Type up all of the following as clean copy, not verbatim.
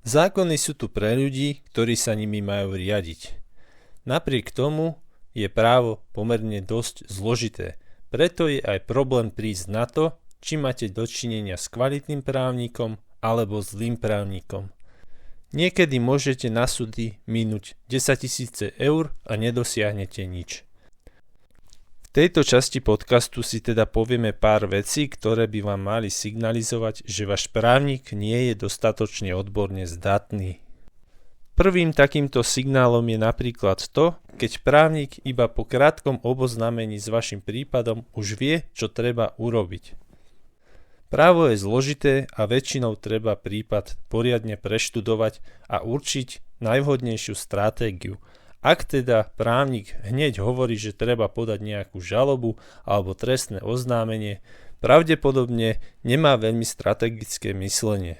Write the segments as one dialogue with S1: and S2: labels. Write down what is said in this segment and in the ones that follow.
S1: Zákony sú tu pre ľudí, ktorí sa nimi majú riadiť. Napriek tomu je právo pomerne dosť zložité. Preto je aj problém prísť na to, či máte dočinenia s kvalitným právnikom alebo zlým právnikom. Niekedy môžete na súdy minúť 10 000 eur a nedosiahnete nič. V tejto časti podcastu si teda povieme pár vecí, ktoré by vám mali signalizovať, že váš právnik nie je dostatočne odborne zdatný. Prvým takýmto signálom je napríklad to, keď právnik iba po krátkom oboznámení s vašim prípadom už vie, čo treba urobiť. Právo je zložité a väčšinou treba prípad poriadne preštudovať a určiť najvhodnejšiu stratégiu. Ak teda právnik hneď hovorí, že treba podať nejakú žalobu alebo trestné oznámenie, pravdepodobne nemá veľmi strategické myslenie.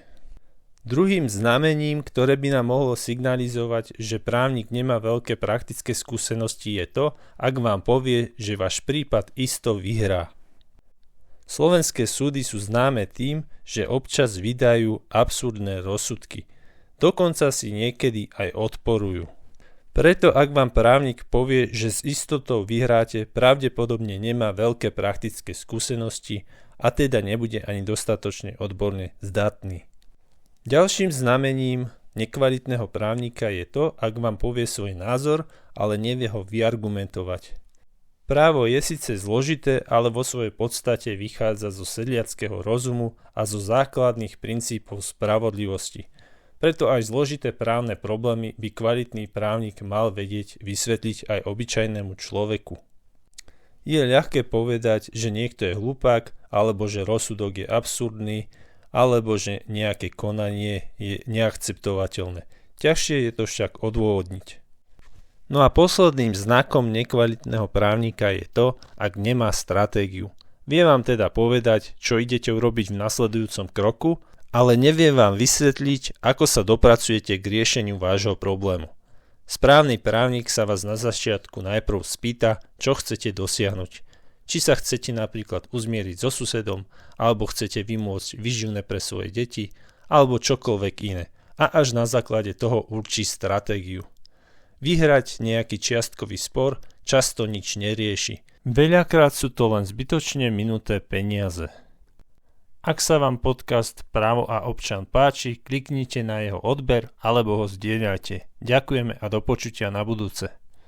S1: Druhým znamením, ktoré by nám mohlo signalizovať, že právnik nemá veľké praktické skúsenosti, je to, ak vám povie, že váš prípad isto vyhrá. Slovenské súdy sú známe tým, že občas vydajú absurdné rozsudky. Dokonca si niekedy aj odporujú. Preto ak vám právnik povie, že s istotou vyhráte, pravdepodobne nemá veľké praktické skúsenosti a teda nebude ani dostatočne odborne zdatný. Ďalším znamením nekvalitného právnika je to, ak vám povie svoj názor, ale nevie ho vyargumentovať. Právo je síce zložité, ale vo svojej podstate vychádza zo sedliackého rozumu a zo základných princípov spravodlivosti. Preto aj zložité právne problémy by kvalitný právnik mal vedieť vysvetliť aj obyčajnému človeku. Je ľahké povedať, že niekto je hlupák, alebo že rozsudok je absurdný, alebo že nejaké konanie je neakceptovateľné. Ťažšie je to však odôvodniť. No a posledným znakom nekvalitného právnika je to, ak nemá stratégiu. Vie vám teda povedať, čo idete urobiť v nasledujúcom kroku, ale nevie vám vysvetliť, ako sa dopracujete k riešeniu vášho problému. Správny právnik sa vás na začiatku najprv spýta, čo chcete dosiahnuť. Či sa chcete napríklad uzmieriť so susedom, alebo chcete vymôcť výživné pre svoje deti, alebo čokoľvek iné. A až na základe toho určí stratégiu. Vyhrať nejaký čiastkový spor často nič nerieši. Veľakrát sú to len zbytočne minuté peniaze. Ak sa vám podcast Právo a občan páči, kliknite na jeho odber alebo ho zdieľajte. Ďakujeme a do počutia na budúce.